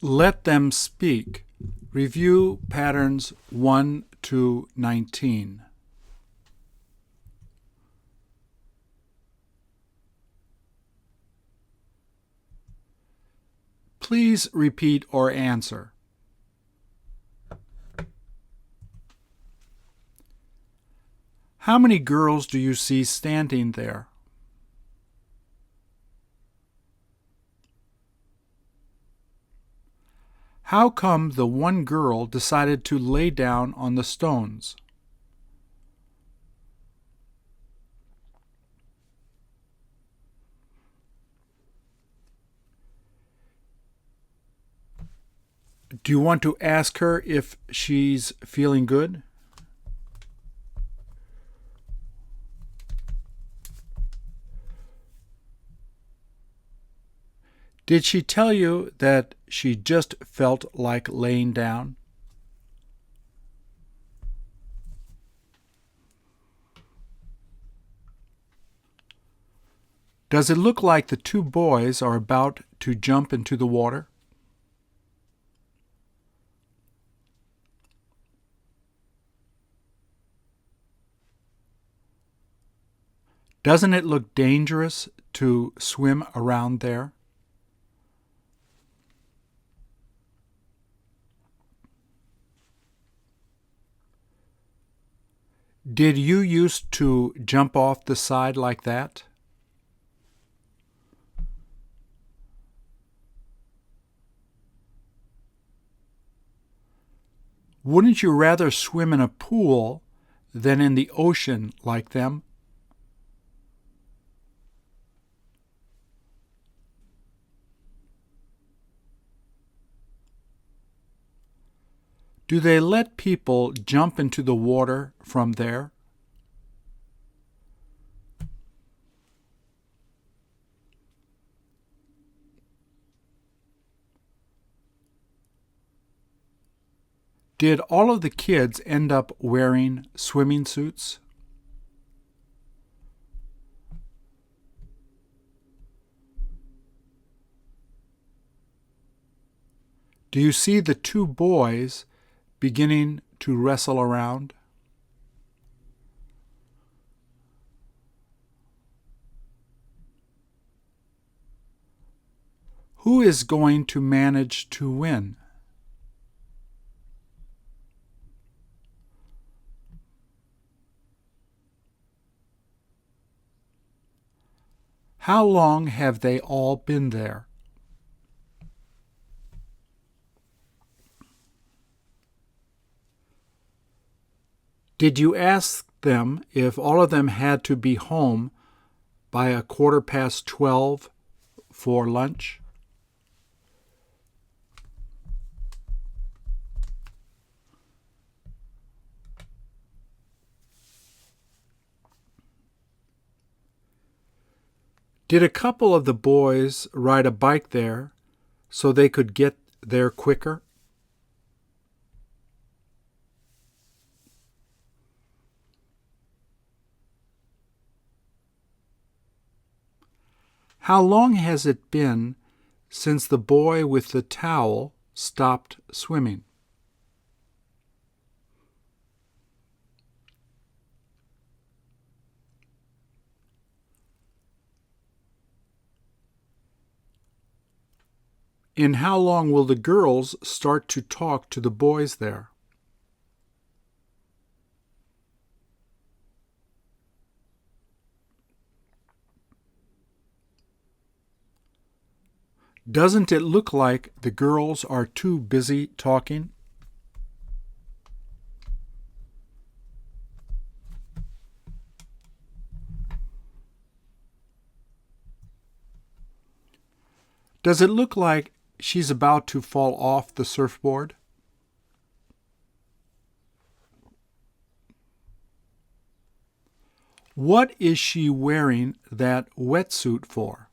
Let them speak. Review patterns 1 to 19. Please repeat or answer. How many girls do you see standing there? How come the one girl decided to lay down on the stones? Do you want to ask her if she's feeling good? Did she tell you that she just felt like laying down? Does it look like the two boys are about to jump into the water? Doesn't it look dangerous to swim around there? Did you used to jump off the side like that? Wouldn't you rather swim in a pool than in the ocean like them? Do they let people jump into the water from there? Did all of the kids end up wearing swimming suits? Do you see the two boys beginning to wrestle around? Who is going to manage to win? How long have they all been there? Did you ask them if all of them had to be home by 12:15 for lunch? Did a couple of the boys ride a bike there so they could get there quicker? How long has it been since the boy with the towel stopped swimming? And how long will the girls start to talk to the boys there? Doesn't it look like the girls are too busy talking? Does it look like she's about to fall off the surfboard? What is she wearing that wetsuit for?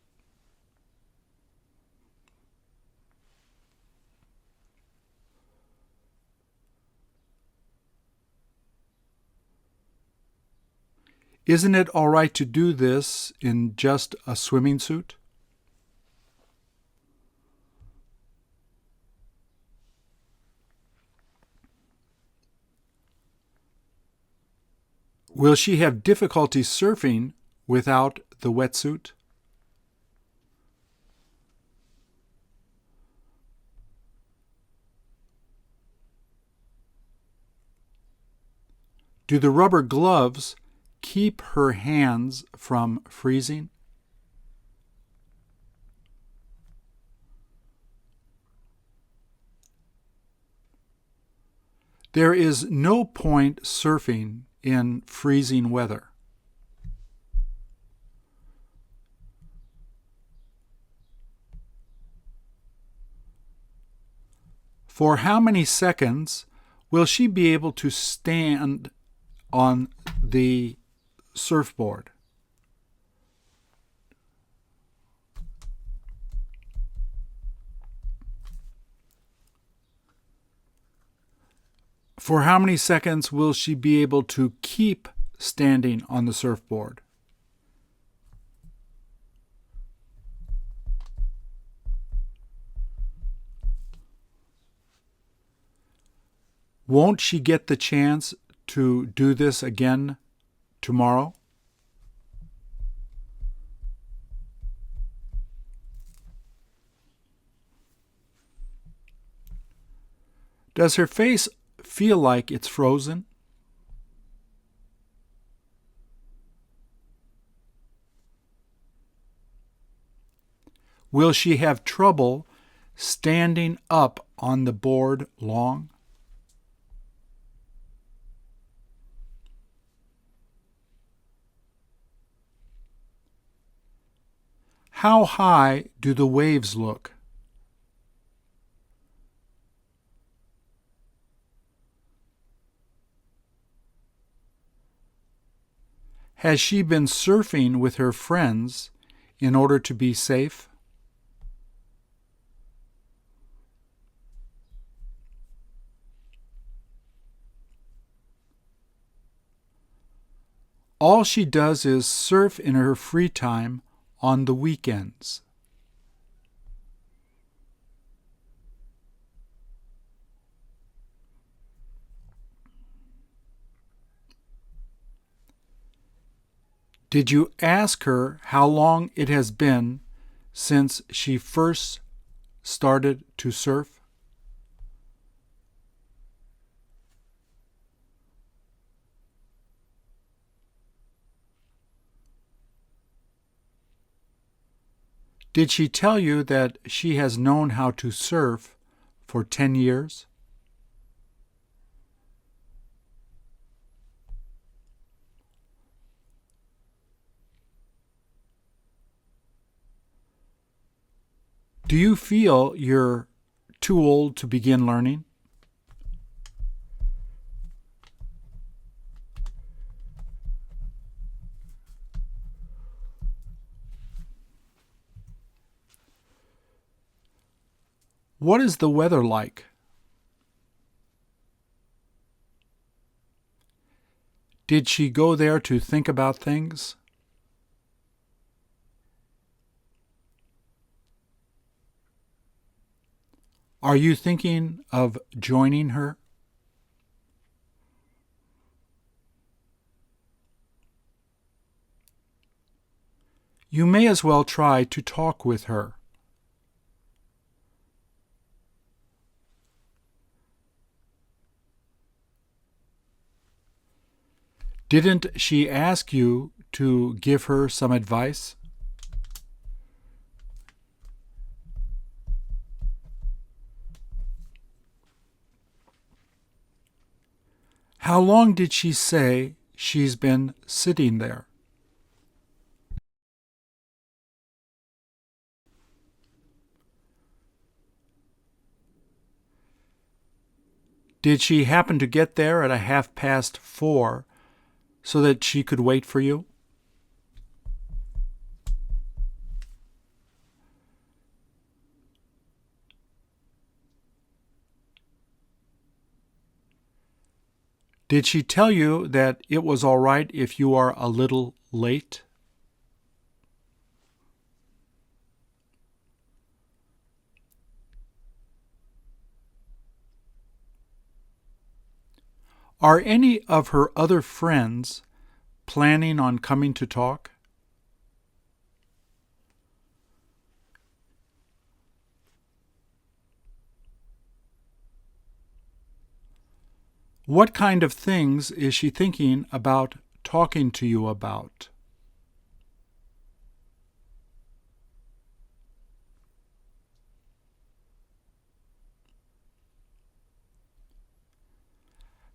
Isn't it all right to do this in just a swimming suit? Will she have difficulty surfing without the wetsuit? Do the rubber gloves keep her hands from freezing? There is no point surfing in freezing weather. For how many seconds will she be able to stand on the surfboard? For how many seconds will she be able to keep standing on the surfboard? Won't she get the chance to do this again tomorrow? Does her face feel like it's frozen? Will she have trouble standing up on the board long? How high do the waves look? Has she been surfing with her friends in order to be safe? All she does is surf in her free time on the weekends. Did you ask her how long it has been since she first started to surf? Did she tell you that she has known how to surf for 10 years? Do you feel you're too old to begin learning? What is the weather like? Did she go there to think about things? Are you thinking of joining her? You may as well try to talk with her. Didn't she ask you to give her some advice? How long did she say she's been sitting there? Did she happen to get there at 4:30 so that she could wait for you? Did she tell you that it was all right if you are a little late? Are any of her other friends planning on coming to talk? What kind of things is she thinking about talking to you about?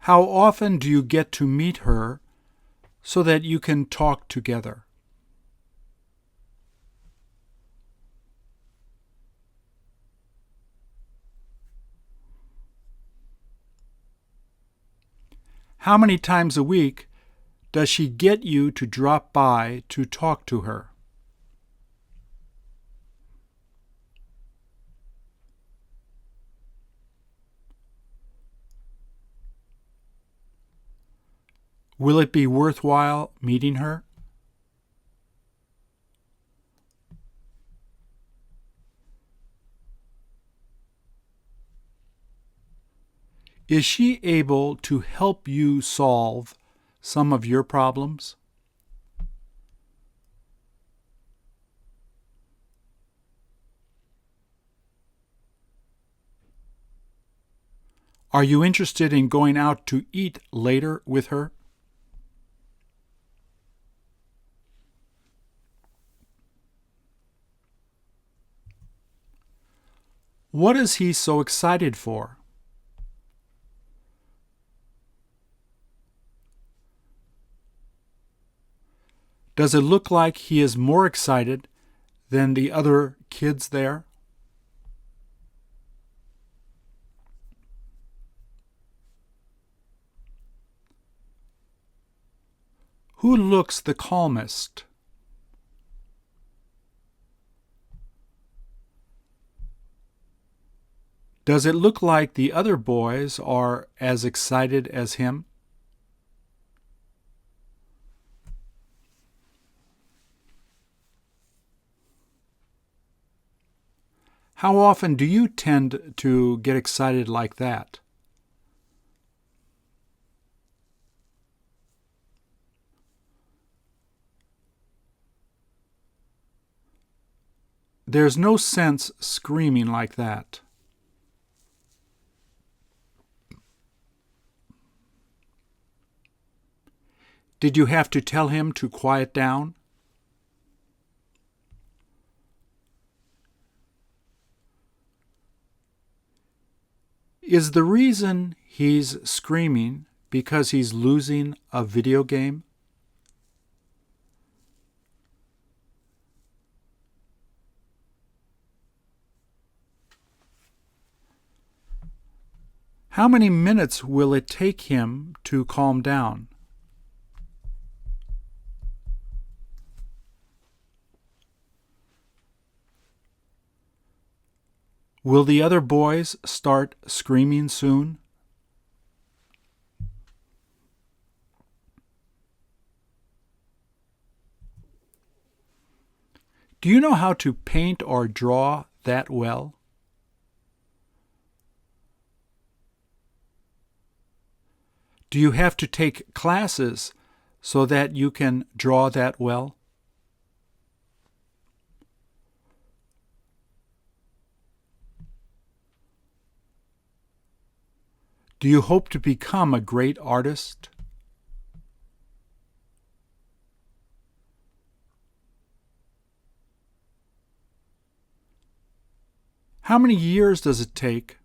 How often do you get to meet her so that you can talk together? How many times a week does she get you to drop by to talk to her? Will it be worthwhile meeting her? Is she able to help you solve some of your problems? Are you interested in going out to eat later with her? What is he so excited for? Does it look like he is more excited than the other kids there? Who looks the calmest? Does it look like the other boys are as excited as him? How often do you tend to get excited like that? There's no sense screaming like that. Did you have to tell him to quiet down? Is the reason he's screaming because he's losing a video game? How many minutes will it take him to calm down? Will the other boys start screaming soon? Do you know how to paint or draw that well? Do you have to take classes so that you can draw that well? Do you hope to become a great artist? How many years does it take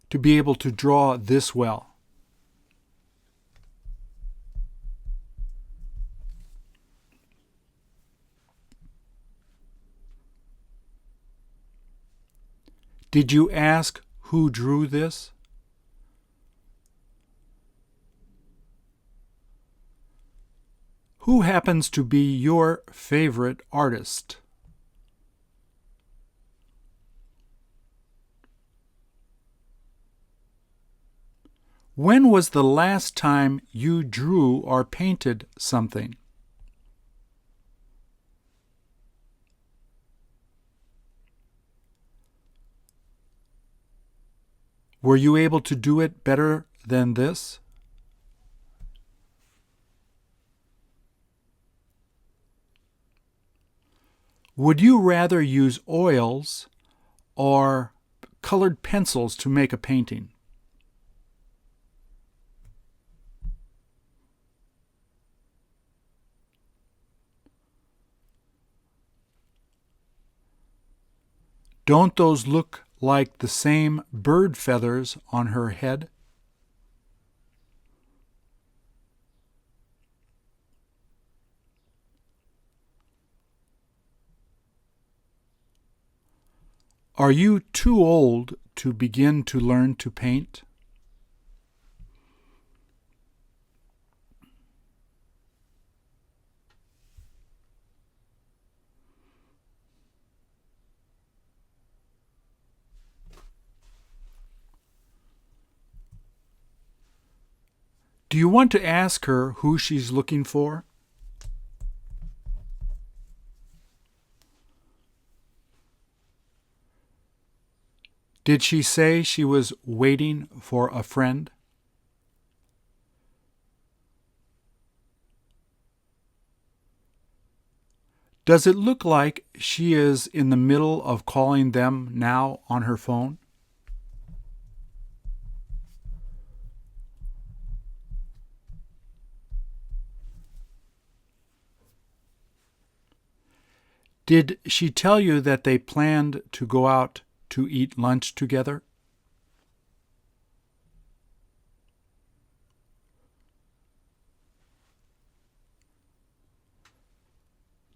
to be able to draw this well? Did you ask who drew this? Who happens to be your favorite artist? When was the last time you drew or painted something? Were you able to do it better than this? Would you rather use oils or colored pencils to make a painting? Don't those look like the same bird feathers on her head? Are you too old to begin to learn to paint? Do you want to ask her who she's looking for? Did she say she was waiting for a friend? Does it look like she is in the middle of calling them now on her phone? Did she tell you that they planned to go out to eat lunch together?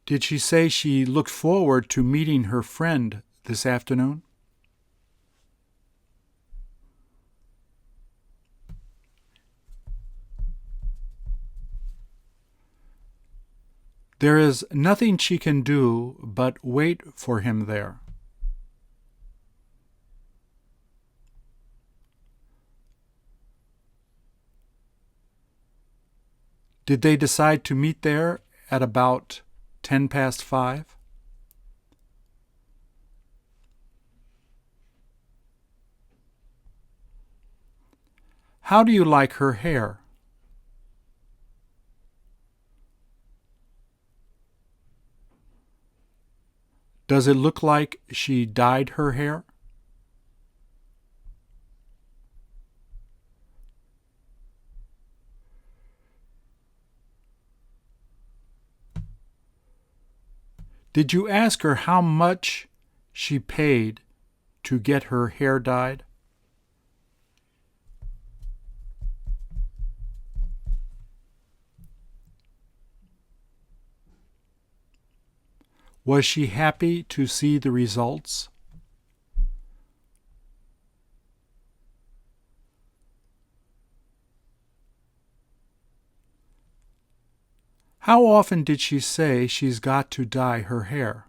Did she say she looked forward to meeting her friend this afternoon? There is nothing she can do but wait for him there. Did they decide to meet there at about 5:10? How do you like her hair? Does it look like she dyed her hair? Did you ask her how much she paid to get her hair dyed? Was she happy to see the results? How often did she say she's got to dye her hair?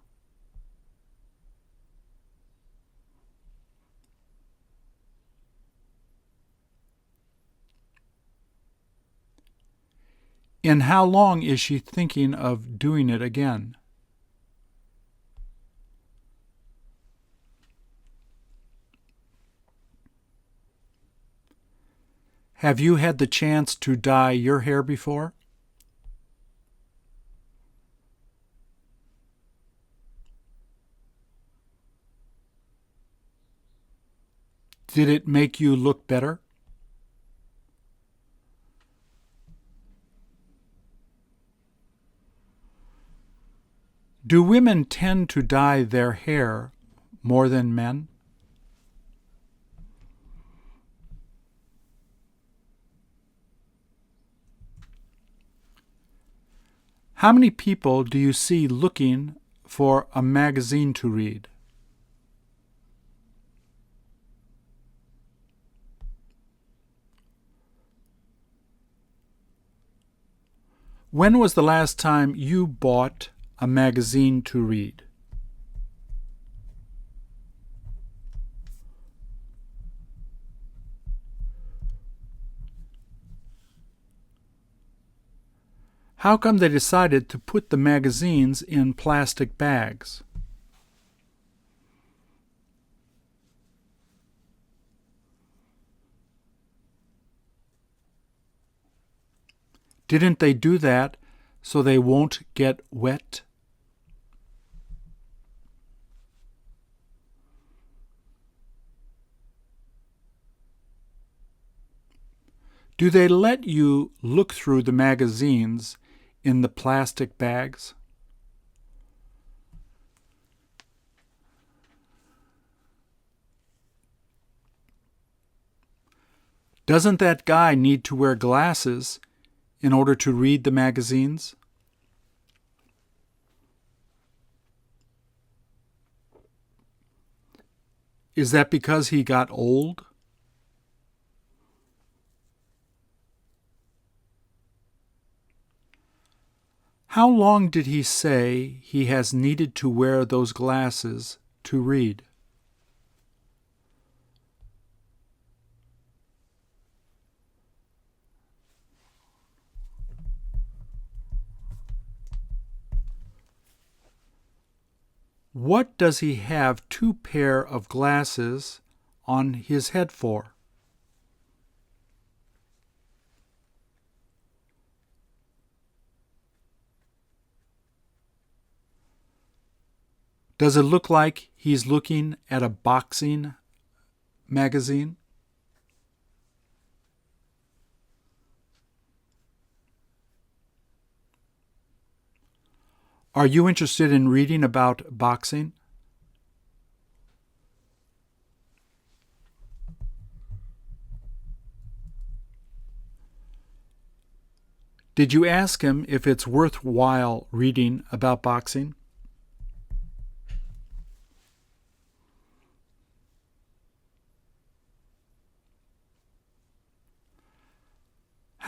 And how long is she thinking of doing it again? Have you had the chance to dye your hair before? Did it make you look better? Do women tend to dye their hair more than men? How many people do you see looking for a magazine to read? When was the last time you bought a magazine to read? How come they decided to put the magazines in plastic bags? Didn't they do that so they won't get wet? Do they let you look through the magazines in the plastic bags? Doesn't that guy need to wear glasses in order to read the magazines? Is that because he got old? How long did he say he has needed to wear those glasses to read? What does he have two pair of glasses on his head for? Does it look like he's looking at a boxing magazine? Are you interested in reading about boxing? Did you ask him if it's worthwhile reading about boxing?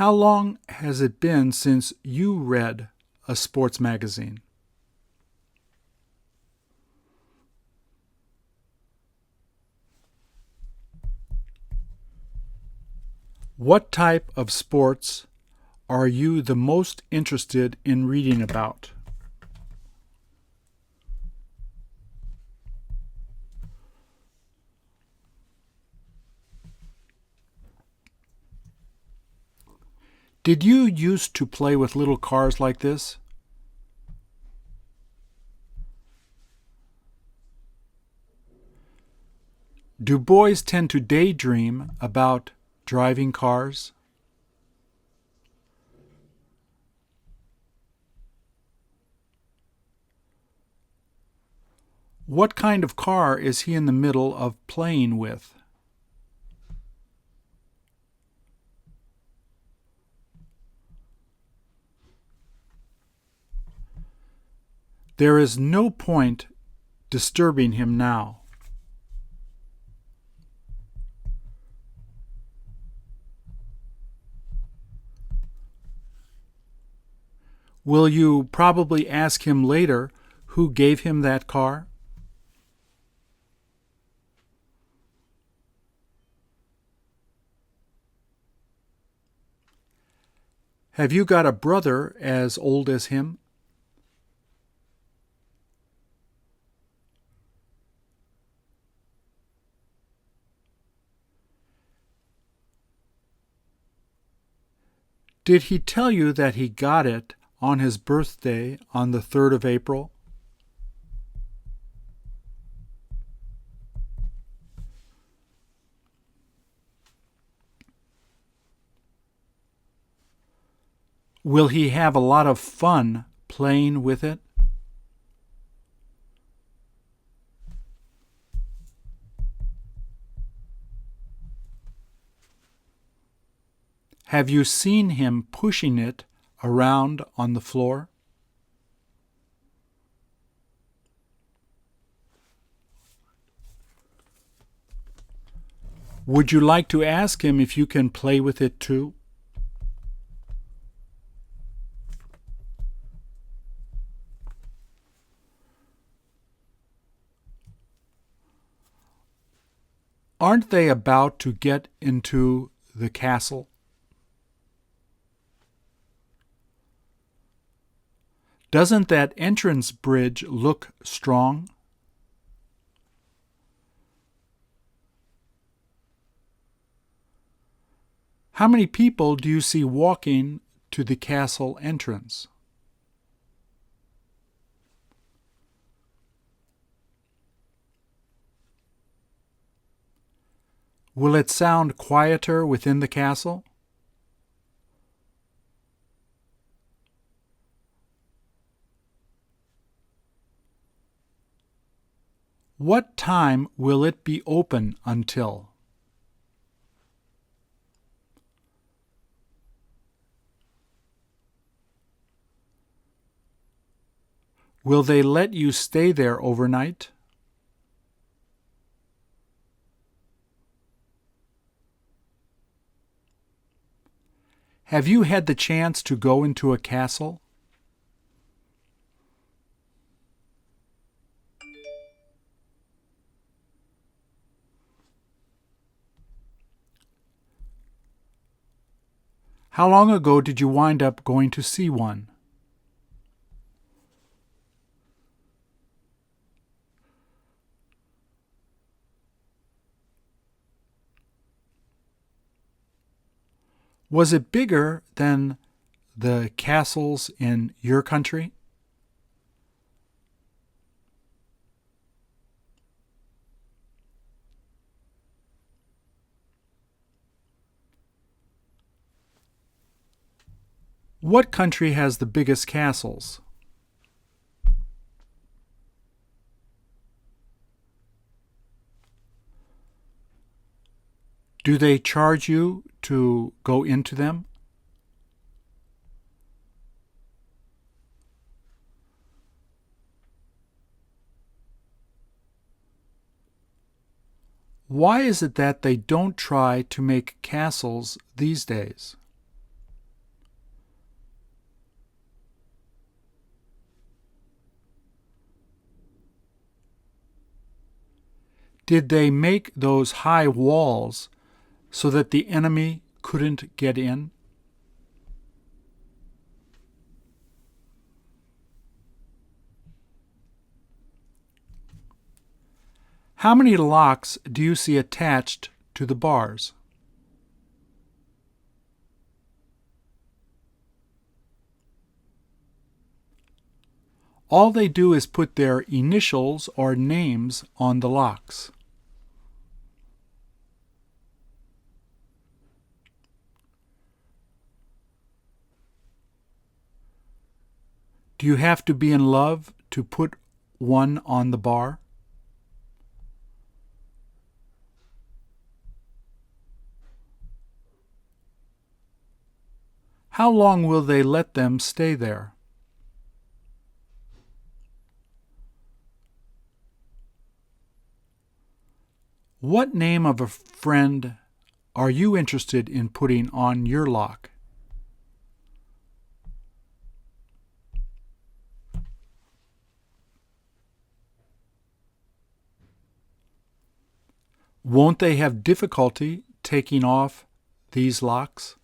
How long has it been since you read a sports magazine? What type of sports are you the most interested in reading about? Did you used to play with little cars like this? Do boys tend to daydream about driving cars? What kind of car is he in the middle of playing with? There is no point disturbing him now. Will you probably ask him later who gave him that car? Have you got a brother as old as him? Did he tell you that he got it on his birthday on the 3rd of April? Will he have a lot of fun playing with it? Have you seen him pushing it around on the floor? Would you like to ask him if you can play with it too? Aren't they about to get into the castle? Doesn't that entrance bridge look strong? How many people do you see walking to the castle entrance? Will it sound quieter within the castle? What time will it be open until? Will they let you stay there overnight? Have you had the chance to go into a castle? How long ago did you wind up going to see one? Was it bigger than the castles in your country? What country has the biggest castles? Do they charge you to go into them? Why is it that they don't try to make castles these days? Did they make those high walls so that the enemy couldn't get in? How many locks do you see attached to the bars? All they do is put their initials or names on the locks. Do you have to be in love to put one on the bar? How long will they let them stay there? What name of a friend are you interested in putting on your lock? Won't they have difficulty taking off these locks?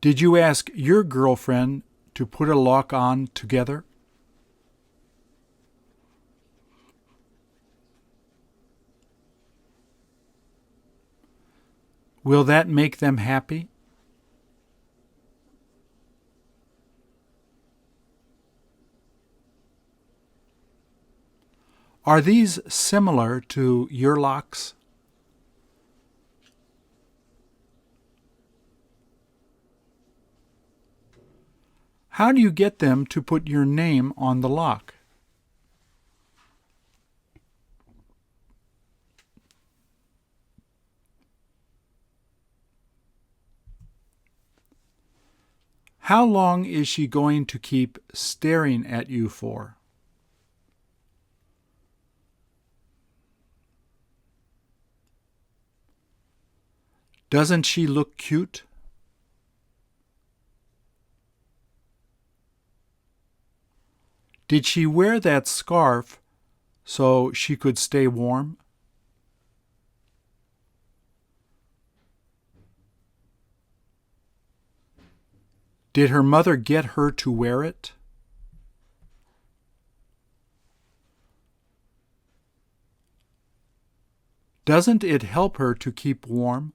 Did you ask your girlfriend to put a lock on together? Will that make them happy? Are these similar to your locks? How do you get them to put your name on the lock? How long is she going to keep staring at you for? Doesn't she look cute? Did she wear that scarf so she could stay warm? Did her mother get her to wear it? Doesn't it help her to keep warm?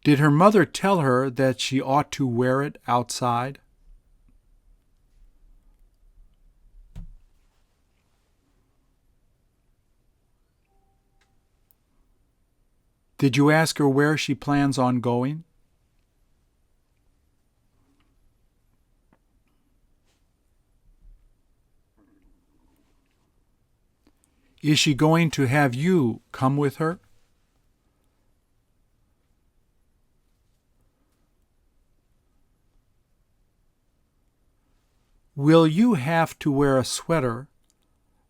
Did her mother tell her that she ought to wear it outside? Did you ask her where she plans on going? Is she going to have you come with her? Will you have to wear a sweater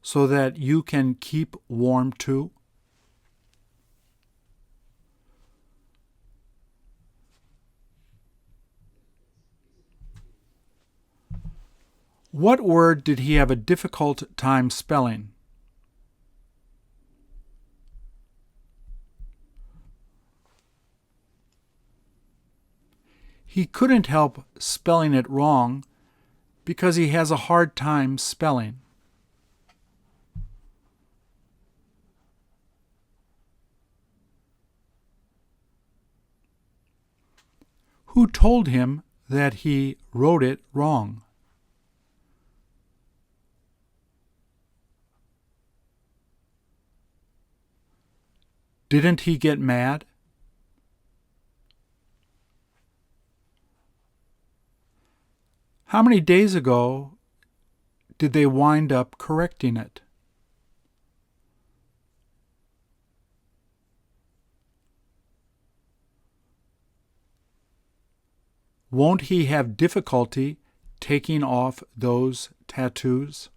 so that you can keep warm too? What word did he have a difficult time spelling? He couldn't help spelling it wrong because he has a hard time spelling. Who told him that he wrote it wrong? Didn't he get mad? How many days ago did they wind up correcting it? Won't he have difficulty taking off those tattoos?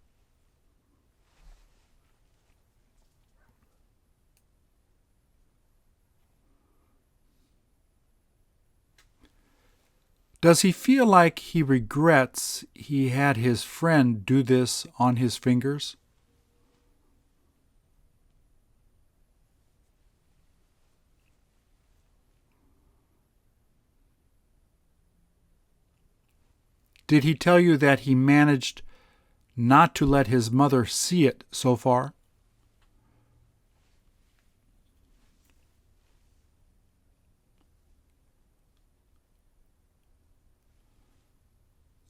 Does he feel like he regrets he had his friend do this on his fingers? Did he tell you that he managed not to let his mother see it so far?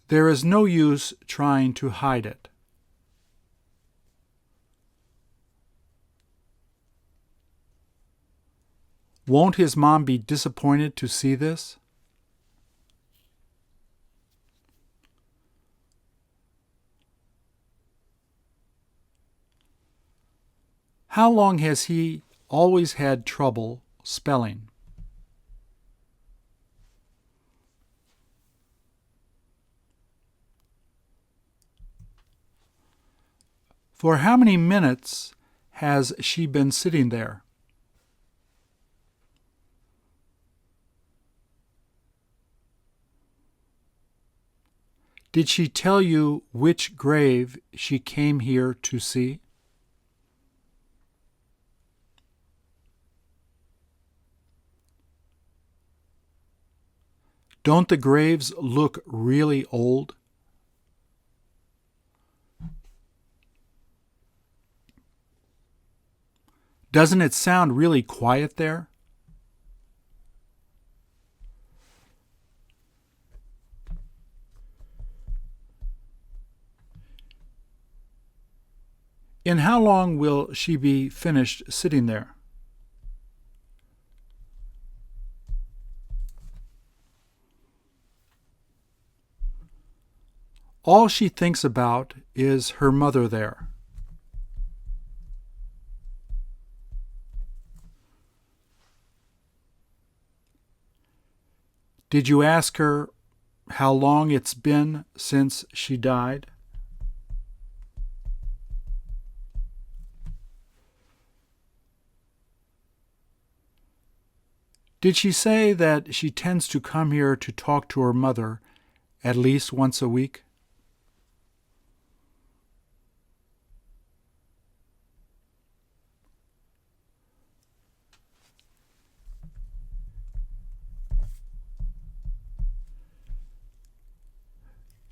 There is no use trying to hide it. Won't his mom be disappointed to see this? How long has he always had trouble spelling? For how many minutes has she been sitting there? Did she tell you which grave she came here to see? Don't the graves look really old? Doesn't it sound really quiet there? And how long will she be finished sitting there? All she thinks about is her mother there. Did you ask her how long it's been since she died? Did she say that she tends to come here to talk to her mother at least once a week?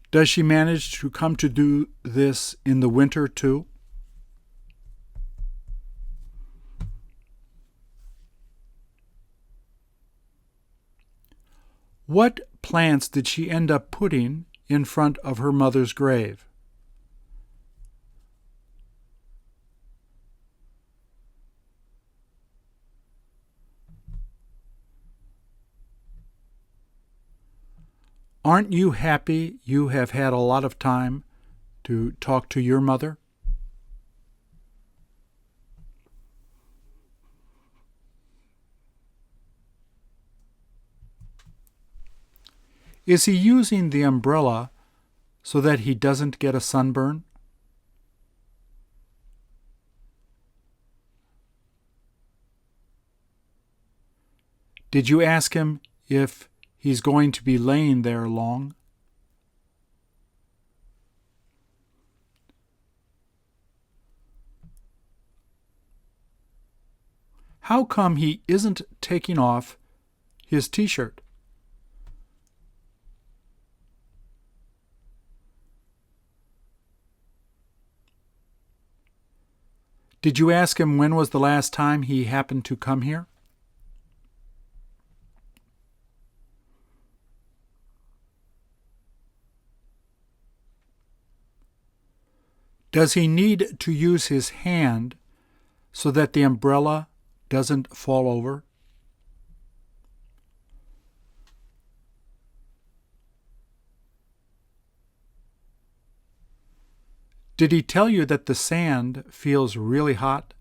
Does she manage to come to do this in the winter too? What plants did she end up putting in front of her mother's grave? Aren't you happy you have had a lot of time to talk to your mother? Is he using the umbrella so that he doesn't get a sunburn? Did you ask him if he's going to be laying there long? How come he isn't taking off his t-shirt? Did you ask him when was the last time he happened to come here? Does he need to use his hand so that the umbrella doesn't fall over? Did he tell you that the sand feels really hot?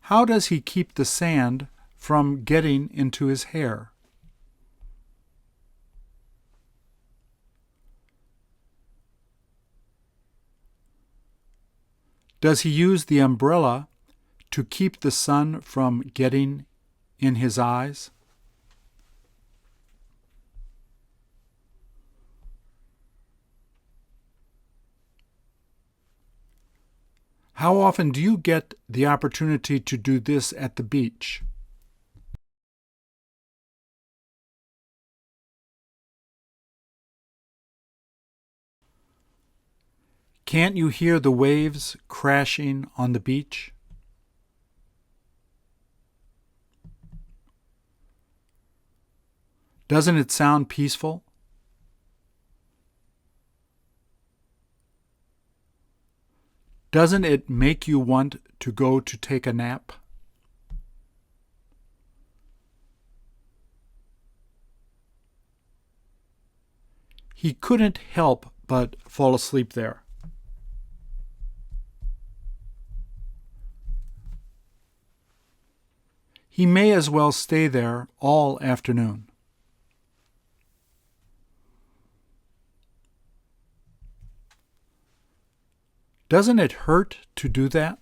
How does he keep the sand from getting into his hair? Does he use the umbrella to keep the sun from getting in his eyes? How often do you get the opportunity to do this at the beach? Can't you hear the waves crashing on the beach? Doesn't it sound peaceful? Doesn't it make you want to go to take a nap? He couldn't help but fall asleep there. He may as well stay there all afternoon. Doesn't it hurt to do that?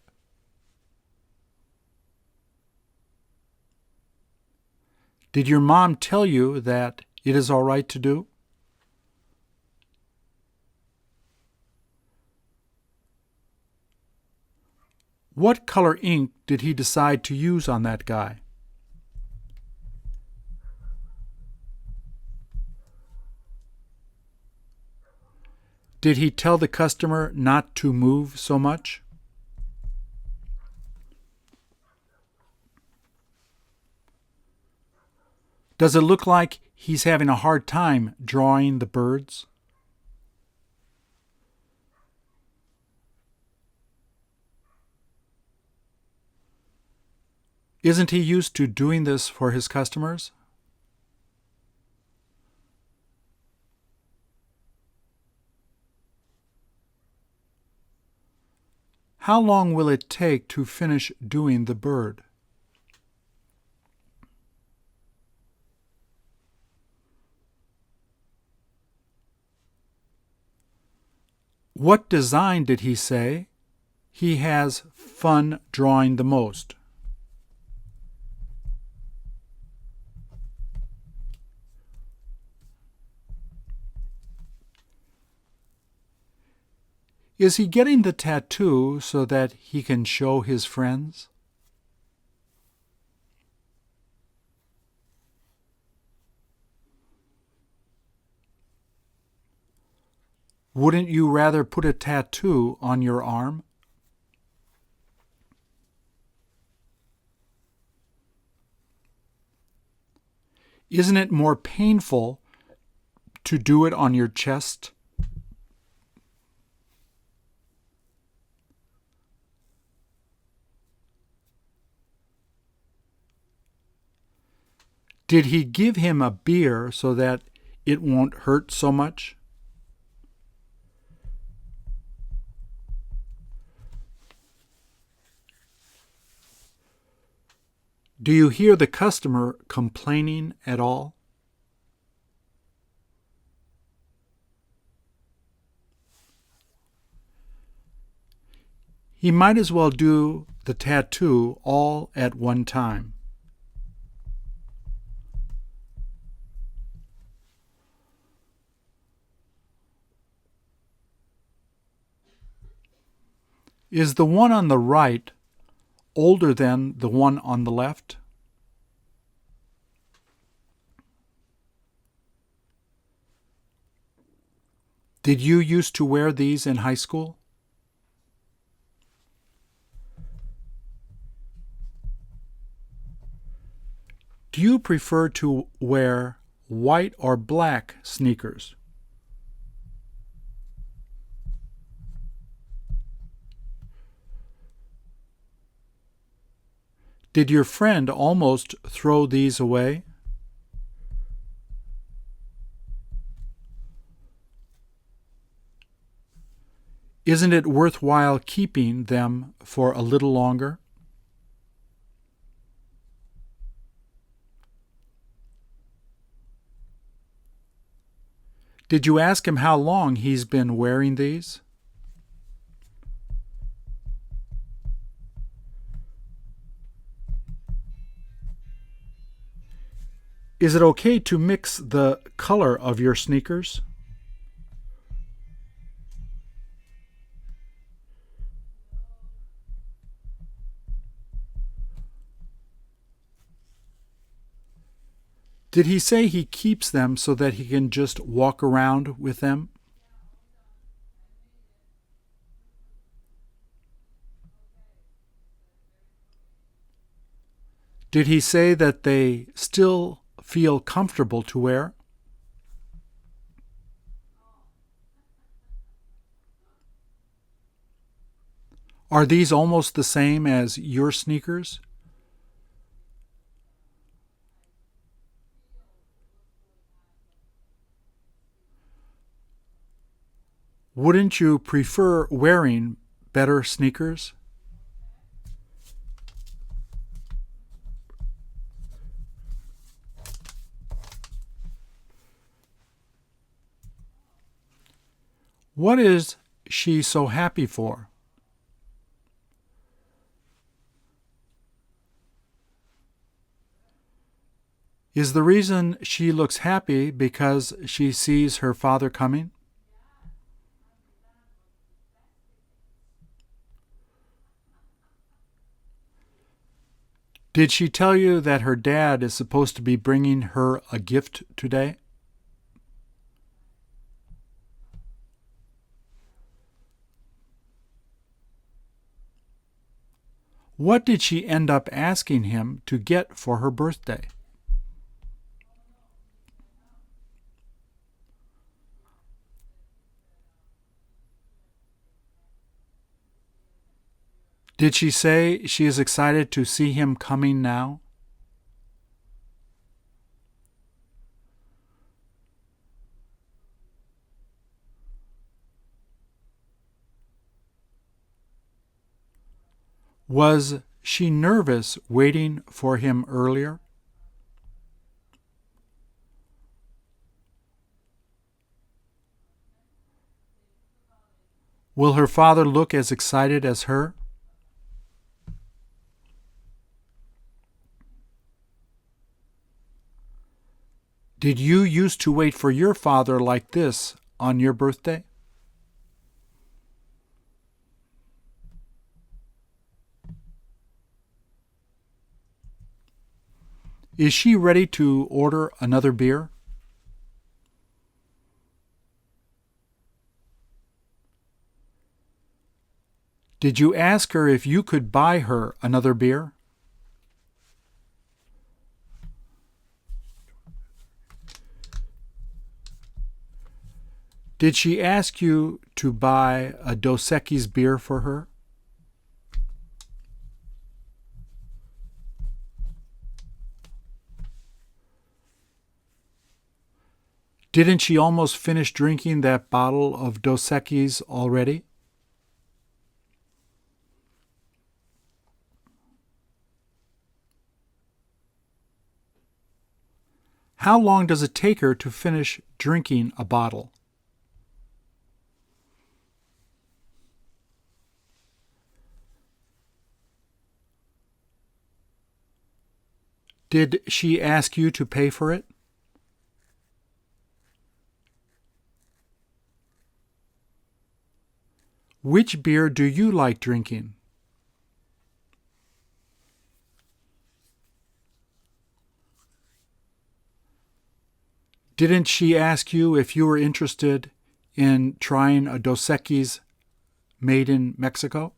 Did your mom tell you that it is all right to do? What color ink did he decide to use on that guy? Did he tell the customer not to move so much? Does it look like he's having a hard time drawing the birds? Isn't he used to doing this for his customers? How long will it take to finish doing the bird? What design did he say he has fun drawing the most? Is he getting the tattoo so that he can show his friends? Wouldn't you rather put a tattoo on your arm? Isn't it more painful to do it on your chest? Did he give him a beer so that it won't hurt so much? Do you hear the customer complaining at all? He might as well do the tattoo all at one time. Is the one on the right older than the one on the left? Did you used to wear these in high school? Do you prefer to wear white or black sneakers? Did your friend almost throw these away? Isn't it worthwhile keeping them for a little longer? Did you ask him how long he's been wearing these? Is it okay to mix the color of your sneakers? Did he say he keeps them so that he can just walk around with them? Did he say that they still feel comfortable to wear? Are these almost the same as your sneakers? Wouldn't you prefer wearing better sneakers? What is she so happy for? Is the reason she looks happy because she sees her father coming? Did she tell you that her dad is supposed to be bringing her a gift today? What did she end up asking him to get for her birthday? Did she say she is excited to see him coming now? Was she nervous waiting for him earlier? Will her father look as excited as her? Did you used to wait for your father like this on your birthday? Is she ready to order another beer? Did you ask her if you could buy her another beer? Did she ask you to buy a Dos Equis beer for her? Didn't she almost finish drinking that bottle of Dos Equis already? How long does it take her to finish drinking a bottle? Did she ask you to pay for it? Which beer do you like drinking? Didn't she ask you if you were interested in trying a Dos Equis made in Mexico?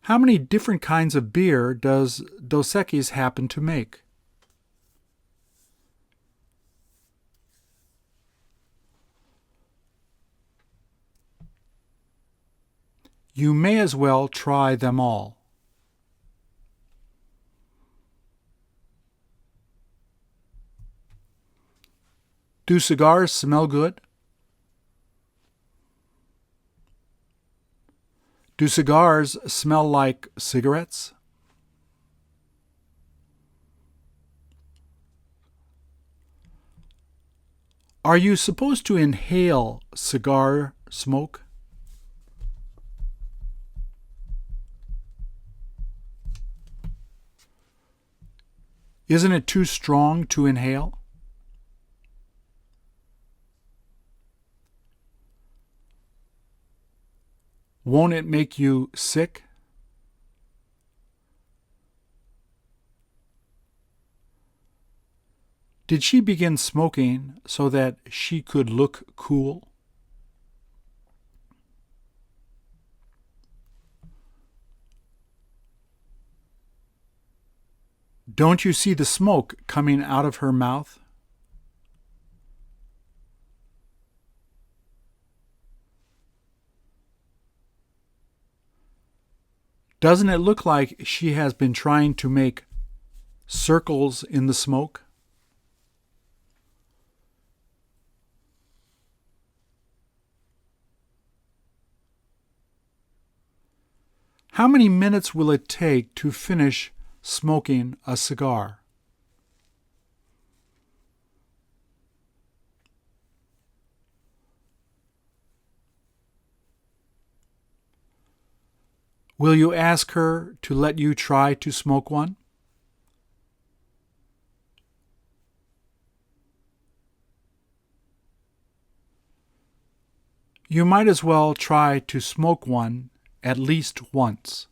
How many different kinds of beer does Dos Equis happen to make? You may as well try them all. Do cigars smell good? Do cigars smell like cigarettes? Are you supposed to inhale cigar smoke? Isn't it too strong to inhale? Won't it make you sick? Did she begin smoking so that she could look cool? Don't you see the smoke coming out of her mouth? Doesn't it look like she has been trying to make circles in the smoke? How many minutes will it take to finish smoking a cigar? Will you ask her to let you try to smoke one? You might as well try to smoke one at least once.